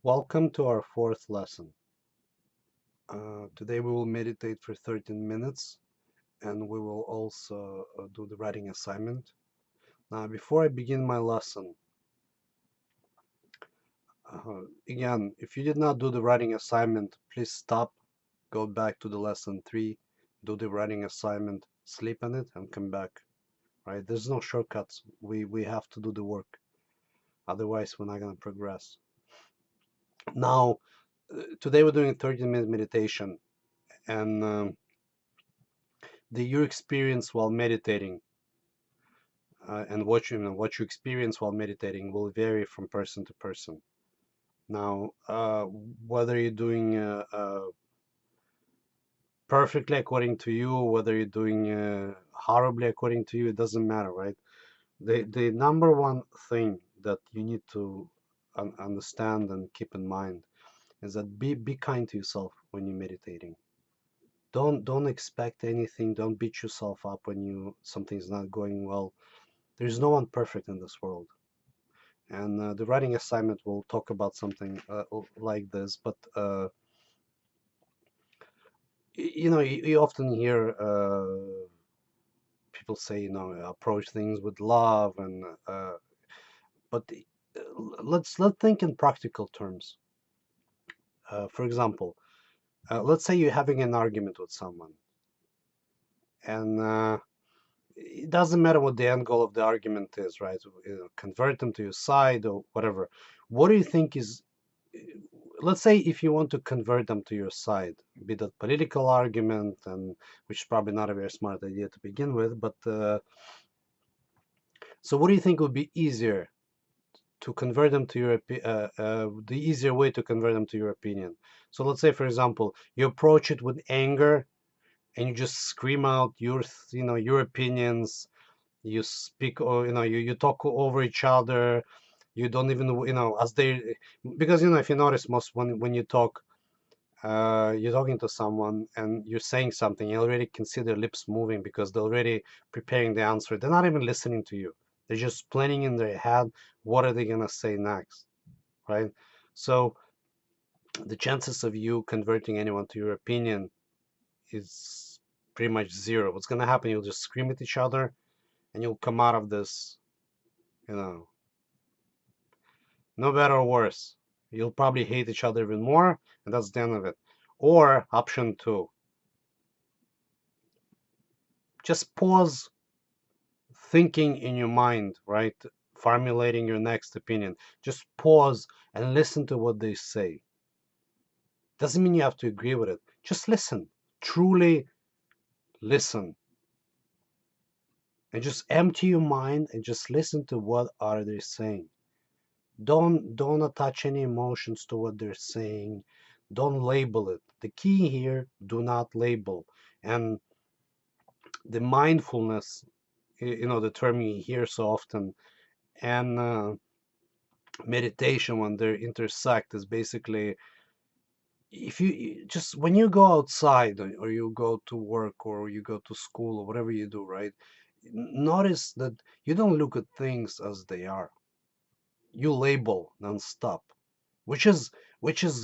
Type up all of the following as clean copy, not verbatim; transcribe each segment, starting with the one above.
Welcome to our fourth lesson. Today we will meditate for 13 minutes and we will also do the writing assignment. Now, before I begin my lesson, again, if you did not do the writing assignment, please stop, go back to the lesson 3, do the writing assignment, sleep on it, and come back. Right? There's no shortcuts. We have to do the work. Otherwise, we're not going to progress. Now, today we're doing a 13-minute meditation, and your experience while meditating and what you experience while meditating will vary from person to person. Now, whether you're doing perfectly according to you, whether you're doing horribly according to you, it doesn't matter, right? The number one thing that you need to understand and keep in mind is that be kind to yourself when you're meditating. Don't expect anything. Don't beat yourself up when something's not going well. There's no one perfect in this world. And the writing assignment will talk about something like this, but you often hear people say, approach things with love, and but let's think in practical terms. For example, let's say you're having an argument with someone, and it doesn't matter what the end goal of the argument is, right? Convert them to your side or whatever. What do you think is, let's say if you want to convert them to your side, be that political argument, and which is probably not a very smart idea to begin with, but so what do you think would be easier to convert them to your the easier way to convert them to your opinion? So let's say, for example, you approach it with anger and you just scream out your opinions. You speak, or you talk over each other. You don't even, as they, because if you notice, most when you talk, you're talking to someone and you're saying something, you already can see their lips moving because they're already preparing the answer. They're not even listening to you. They're just planning in their head what are they gonna say next, right? So the chances of you converting anyone to your opinion is pretty much zero. What's gonna happen? You'll just scream at each other, and you'll come out of this, you know, no better or worse. You'll probably hate each other even more, and that's the end of it. Or option two, just pause thinking in your mind, right? Formulating your next opinion. Just pause and listen to what they say. Doesn't mean you have to agree with it. Just listen. Truly listen. And just empty your mind and just listen to what are they saying. Don't attach any emotions to what they're saying. Don't label it. The key here, do not label. And the mindfulness, the term you hear so often, and meditation, when they intersect, is basically, if you just, when you go outside, or you go to work, or you go to school, or whatever you do, right? Notice that you don't look at things as they are. You label nonstop, which is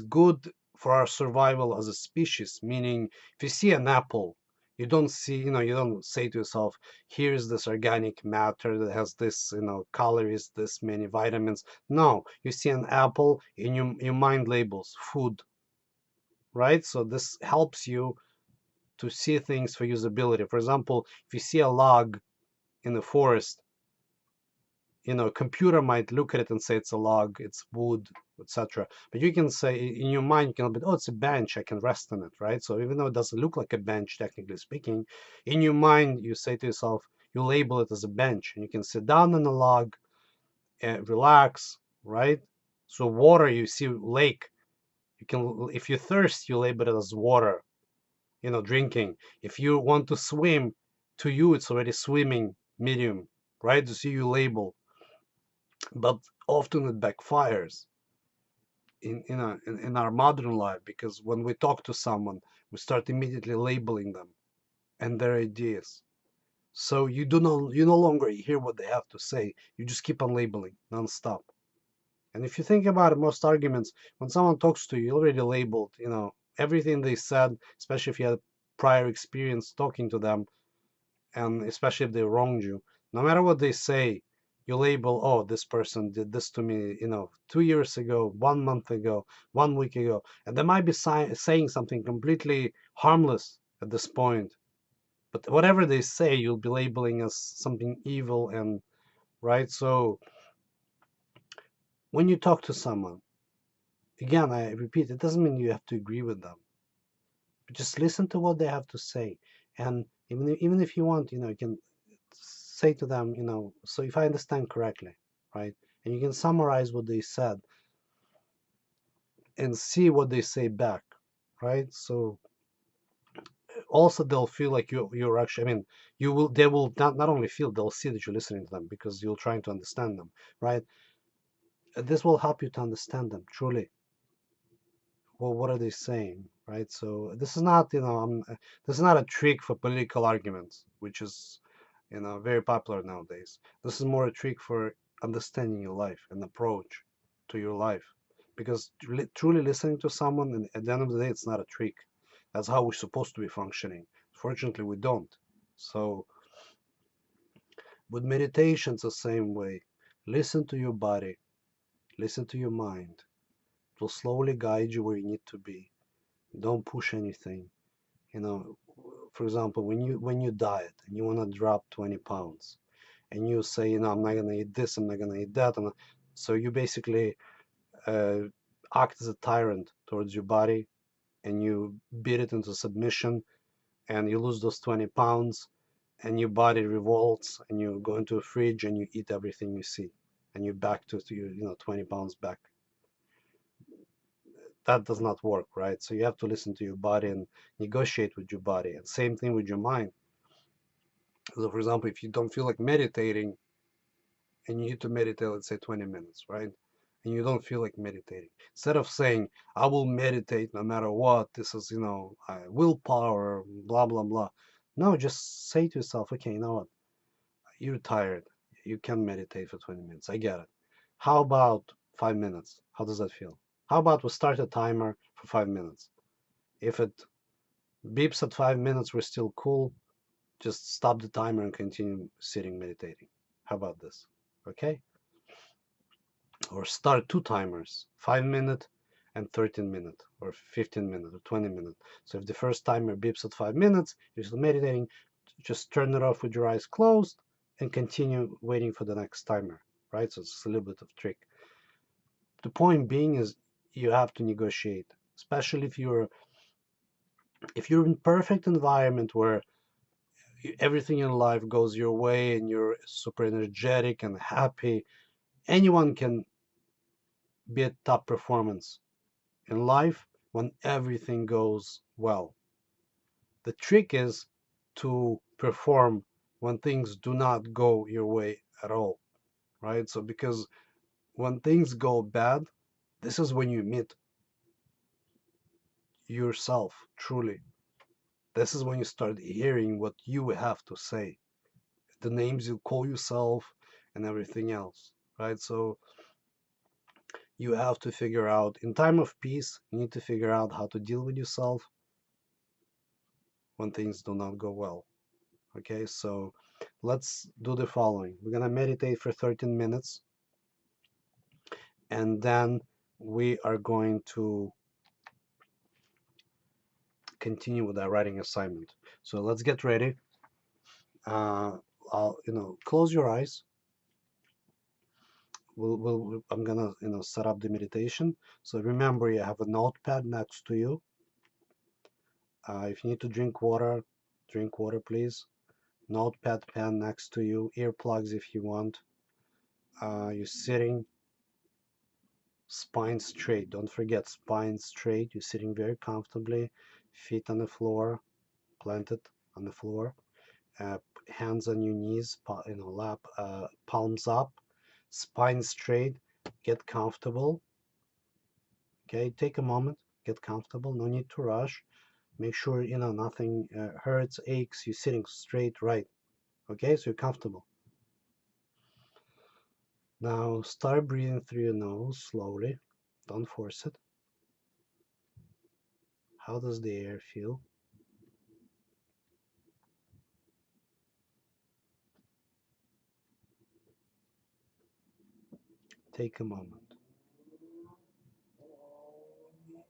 good for our survival as a species. Meaning, if you see an apple, you don't see, you don't say to yourself, here's this organic matter that has this, calories, this many vitamins. No, you see an apple and your mind labels food, right? So this helps you to see things for usability. For example, if you see a log in the forest, a computer might look at it and say it's a log, it's wood, etc. But you can say in your mind, you can be, oh, it's a bench, I can rest on it, right? So even though it doesn't look like a bench, technically speaking, in your mind, you say to yourself, you label it as a bench, and you can sit down on a log and relax, right? So water, you see lake, you can, if you thirst, you label it as water, drinking. If you want to swim, to you, it's already swimming medium, right? To see you label. But often it backfires in our modern life, because when we talk to someone, we start immediately labeling them and their ideas. So you no longer hear what they have to say. You just keep on labeling nonstop. And if you think about it, most arguments, when someone talks to you, you already labeled, everything they said, especially if you had prior experience talking to them, and especially if they wronged you. No matter what they say, you label, oh, this person did this to me, 2 years ago, 1 month ago, 1 week ago, and they might be saying something completely harmless at this point. But whatever they say, you'll be labeling as something evil, and right. So when you talk to someone, again, I repeat, it doesn't mean you have to agree with them. But just listen to what they have to say, and even if you want, you can say to them, so if I understand correctly, right, and you can summarize what they said and see what they say back, right? So also they'll feel like you're actually, I mean, they will not only feel, they'll see that you're listening to them because you're trying to understand them, right? This will help you to understand them truly. Well, what are they saying, right? So this is not, this is not a trick for political arguments, which is, very popular nowadays. This is more a trick for understanding your life and approach to your life. Because truly listening to someone, and at the end of the day, it's not a trick. That's how we're supposed to be functioning. Fortunately, we don't. So with meditation, it's the same way. Listen to your body, listen to your mind. It will slowly guide you where you need to be. Don't push anything. You know, for example, when you diet and you want to drop 20 pounds, and you say, I'm not gonna eat this, I'm not gonna eat that, so you basically uh, act as a tyrant towards your body, and you beat it into submission, and you lose those 20 pounds, and your body revolts, and you go into a fridge and you eat everything you see, and you're back to your 20 pounds back. That does not work, right? So you have to listen to your body and negotiate with your body. And same thing with your mind. So for example, if you don't feel like meditating, and you need to meditate, let's say 20 minutes, right? And you don't feel like meditating. Instead of saying, I will meditate no matter what, this is, willpower, blah, blah, blah. No, just say to yourself, okay, you know what? You're tired. You can meditate for 20 minutes. I get it. How about 5 minutes? How does that feel? How about we start a timer for 5 minutes? If it beeps at 5 minutes, we're still cool. Just stop the timer and continue sitting meditating. How about this? Okay? Or start two timers, 5 minute and 13 minute, or 15 minute, or 20 minute. So if the first timer beeps at 5 minutes, you're still meditating, just turn it off with your eyes closed and continue waiting for the next timer, right? So it's a little bit of trick. The point being is you have to negotiate, especially if you're in perfect environment where everything in life goes your way and you're super energetic and happy. Anyone can be at top performance in life when everything goes well. The trick is to perform when things do not go your way at all, right? So because when things go bad, this is when you meet yourself truly. This is when you start hearing what you have to say, the names you call yourself and everything else, right? So you have to figure out, in time of peace, you need to figure out how to deal with yourself when things do not go well. Okay, so let's do the following. We're gonna meditate for 13 minutes, and then we are going to continue with our writing assignment. So let's get ready. uh, Close your eyes. I'm gonna set up the meditation. So remember, you have a notepad next to you. If you need to drink water, please. Notepad, pen next to you, earplugs if you want. You're sitting spine straight. Don't forget, spine straight. You're sitting very comfortably, feet on the floor, planted on the floor, uh, hands on your knees, lap, palms up, spine straight. Get comfortable. Okay, take a moment, get comfortable. No need to rush. Make sure nothing hurts, aches. You're sitting straight, right? Okay, so you're comfortable. Now start breathing through your nose slowly. Don't force it. How does the air feel? Take a moment.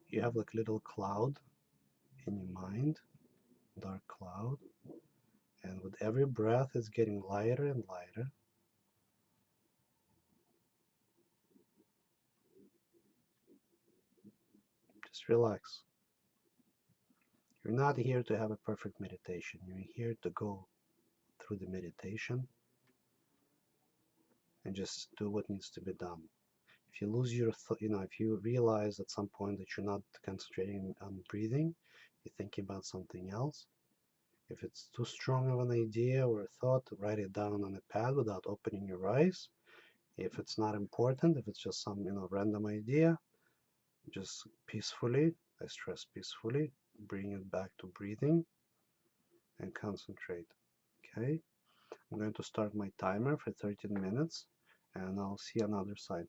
You have like a little cloud in your mind, dark cloud, and with every breath it's getting lighter and lighter. Just relax. You're not here to have a perfect meditation. You're here to go through the meditation and just do what needs to be done. If you lose your, if you realize at some point that you're not concentrating on breathing, you're thinking about something else. If it's too strong of an idea or a thought, write it down on a pad without opening your eyes. If it's not important, if it's just some, random idea, just peacefully, I stress peacefully, bring it back to breathing and concentrate. Okay? I'm going to start my timer for 13 minutes and I'll see you on the other side.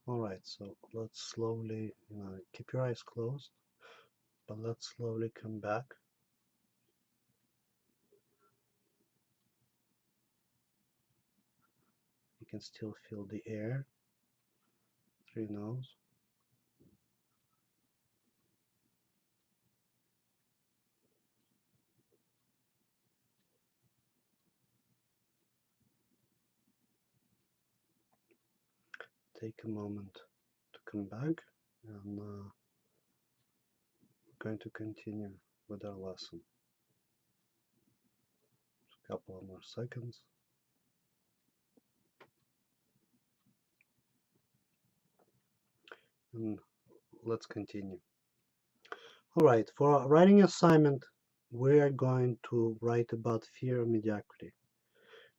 All right, so let's slowly, keep your eyes closed, but let's slowly come back. You can still feel the air through your nose. Take a moment to come back, and we're going to continue with our lesson. A couple of more seconds. And let's continue. All right, for our writing assignment, we are going to write about fear of mediocrity.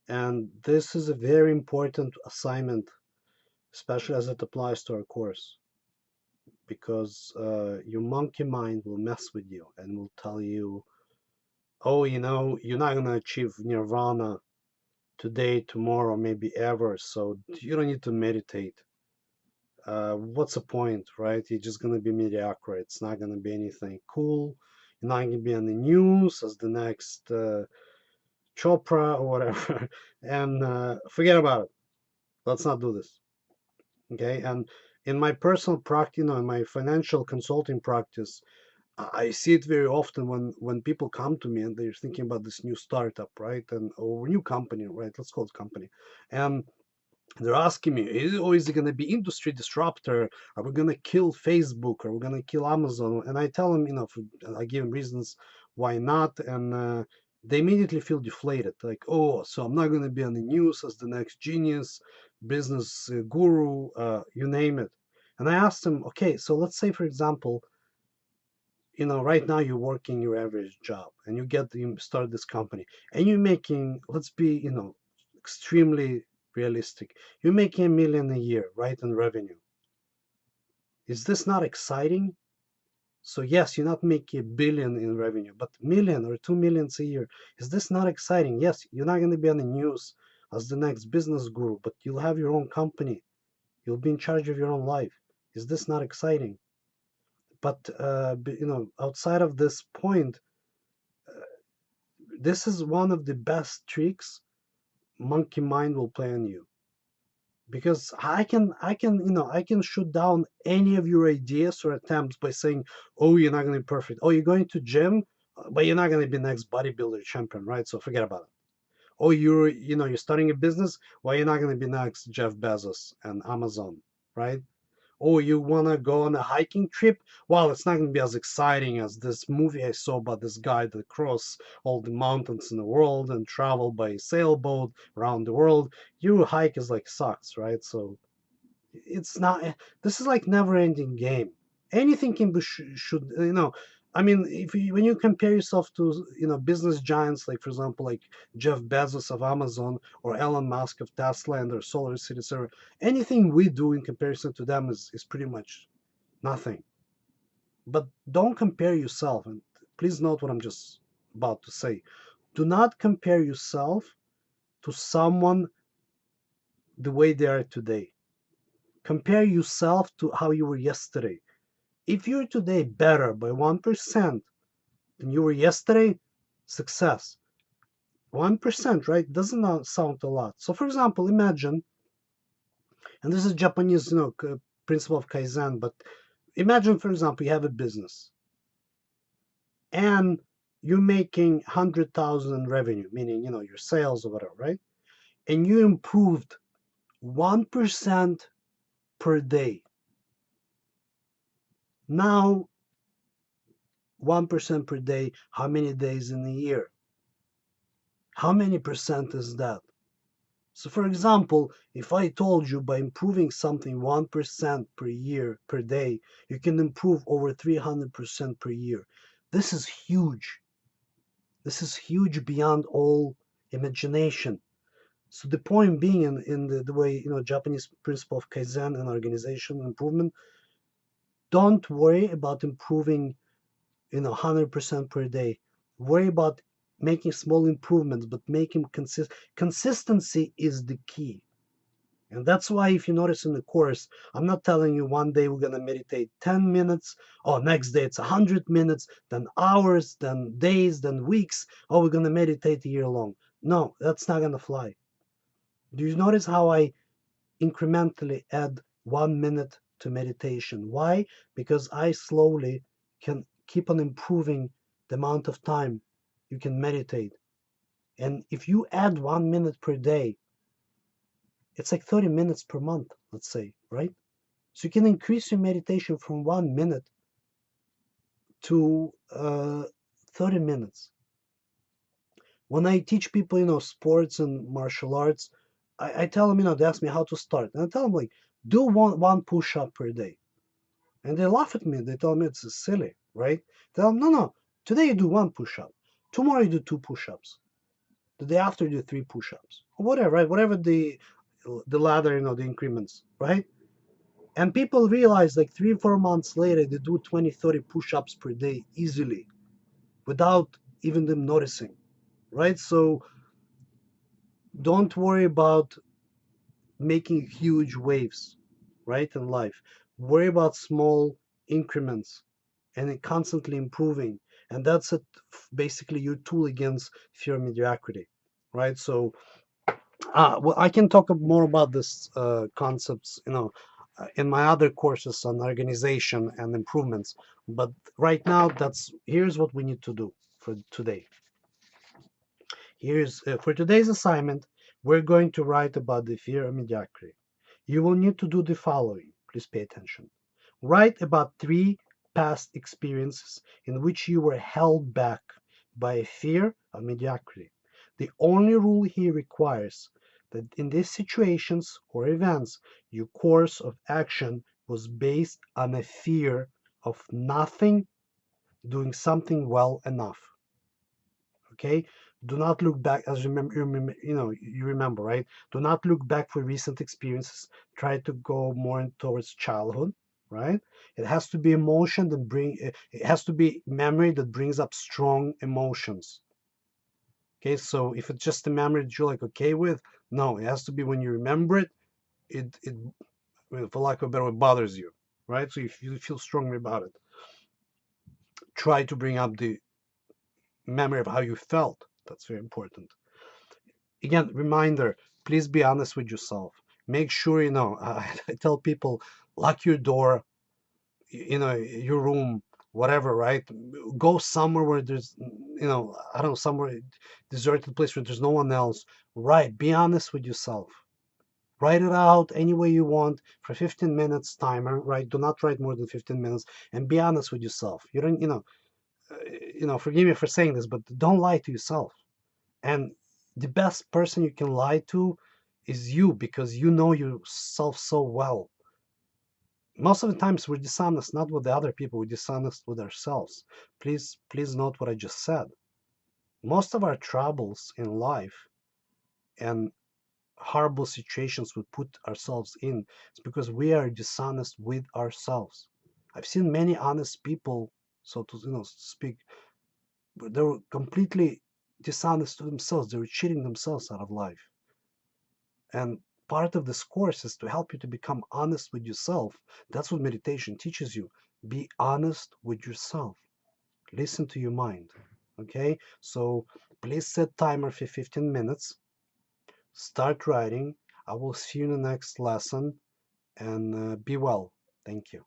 And this is a very important assignment, especially as it applies to our course, because your monkey mind will mess with you and will tell you, oh, you're not going to achieve nirvana today, tomorrow, maybe ever, so you don't need to meditate. What's the point, right? You're just going to be mediocre. It's not going to be anything cool. You're not going to be on the news as the next Chopra or whatever. And forget about it. Let's not do this. Okay. And in my personal practice, in my financial consulting practice, I see it very often when people come to me and they're thinking about this new startup, right? And or new company, right? Let's call it company. And they're asking me, is it going to be industry disruptor? Are we going to kill Facebook? Are we going to kill Amazon? And I tell them, I give them reasons why not. And they immediately feel deflated. Like, oh, so I'm not going to be on the news as the next genius, business guru, you name it. And I asked them, okay, so let's say, for example, right now you're working your average job and you start this company and you're making, let's be, extremely realistic. You're making 1 million a year, right, in revenue. Is this not exciting? So yes, you're not making 1 billion in revenue, but million or 2 millions a year. Is this not exciting? Yes, you're not going to be on the news as the next business guru, but you'll have your own company. You'll be in charge of your own life. Is this not exciting? But outside of this point, this is one of the best tricks monkey mind will play on you, because I can shoot down any of your ideas or attempts by saying, oh, you're not going to be perfect, oh, you're going to gym, but you're not going to be next bodybuilder champion, right? So forget about it. Oh, you're starting a business, well, you're not going to be next Jeff Bezos and Amazon, right? Oh, you want to go on a hiking trip? Well, it's not going to be as exciting as this movie I saw about this guy that crossed all the mountains in the world and traveled by sailboat around the world. Your hike is like sucks, right? So it's not, this is like never ending game. Anything can be, should, I mean, if you, when you compare yourself to, business giants, like for example, like Jeff Bezos of Amazon or Elon Musk of Tesla and their solar city server, anything we do in comparison to them is pretty much nothing. But don't compare yourself, and please note what I'm just about to say. Do not compare yourself to someone the way they are today. Compare yourself to how you were yesterday. If you're today better by 1% than you were yesterday, success. 1%, right? Doesn't sound a lot. So, for example, imagine, and this is Japanese, principle of Kaizen, but imagine, for example, you have a business and you're making 100,000 revenue, meaning, your sales or whatever, right? And you improved 1% per day. Now, 1% per day, how many days in a year? How many percent is that? So for example, if I told you by improving something 1% per year, per day, you can improve over 300% per year. This is huge. This is huge beyond all imagination. So the point being in the way, Japanese principle of Kaizen and organization improvement, don't worry about improving, 100% per day. Worry about making small improvements, but making consistency is the key. And that's why, if you notice in the course, I'm not telling you one day we're going to meditate 10 minutes, or next day it's 100 minutes, then hours, then days, then weeks, or we're going to meditate a year long. No, that's not going to fly. Do you notice how I incrementally add 1 minute to meditation? Why? Because I slowly can keep on improving the amount of time you can meditate. And if you add 1 minute per day, it's like 30 minutes per month, let's say, right? So you can increase your meditation from 1 minute to 30 minutes. When I teach people, sports and martial arts, I tell them, they ask me how to start. And I tell them, like, do one push up per day. And they laugh at me. They tell me it's silly, right? Tell them, no, no. Today you do one push up. Tomorrow you do two push ups. The day after you do three push ups. Or whatever, right? Whatever the ladder, the increments, right? And people realize like 3 4 months later, they do 20, 30 push ups per day easily without even them noticing, right? So don't worry about making huge waves, right, in life. Worry about small increments and then constantly improving. And that's it, basically your tool against fear of mediocrity, right? So well, I can talk more about this concepts, in my other courses on organization and improvements. But right now, here's what we need to do for today. Here's for today's assignment, we're going to write about the fear of mediocrity. You will need to do the following. Please pay attention. Write about 3 past experiences in which you were held back by a fear of mediocrity. The only rule here requires that in these situations or events, your course of action was based on a fear of nothing doing something well enough. Okay, do not look back, as you remember, right? Do not look back for recent experiences. Try to go more towards childhood, right? It has to be emotion that it has to be memory that brings up strong emotions. Okay, so if it's just a memory that you're like okay with, no, it has to be when you remember it, it for lack of a better word, bothers you, right? So if you feel strongly about it, try to bring up the memory of how you felt. That's very important. Again, reminder, please be honest with yourself. Make sure, I tell people, lock your door, your room, whatever, right? Go somewhere where there's, I don't know, somewhere deserted place where there's no one else. Right. Be honest with yourself. Write it out any way you want for 15 minutes timer, right? Do not write more than 15 minutes and be honest with yourself. You don't, forgive me for saying this, but don't lie to yourself. And the best person you can lie to is you, because you know yourself so well. Most of the times we're dishonest not with the other people, we're dishonest with ourselves. Please note what I just said. Most of our troubles in life and horrible situations we put ourselves in is because we are dishonest with ourselves. I've seen many honest people, so to speak, but they were completely dishonest to themselves. They were cheating themselves out of life. And part of this course is to help you to become honest with yourself. That's what meditation teaches you. Be honest with yourself. Listen to your mind. Okay? So please set timer for 15 minutes. Start writing. I will see you in the next lesson, and be well. Thank you.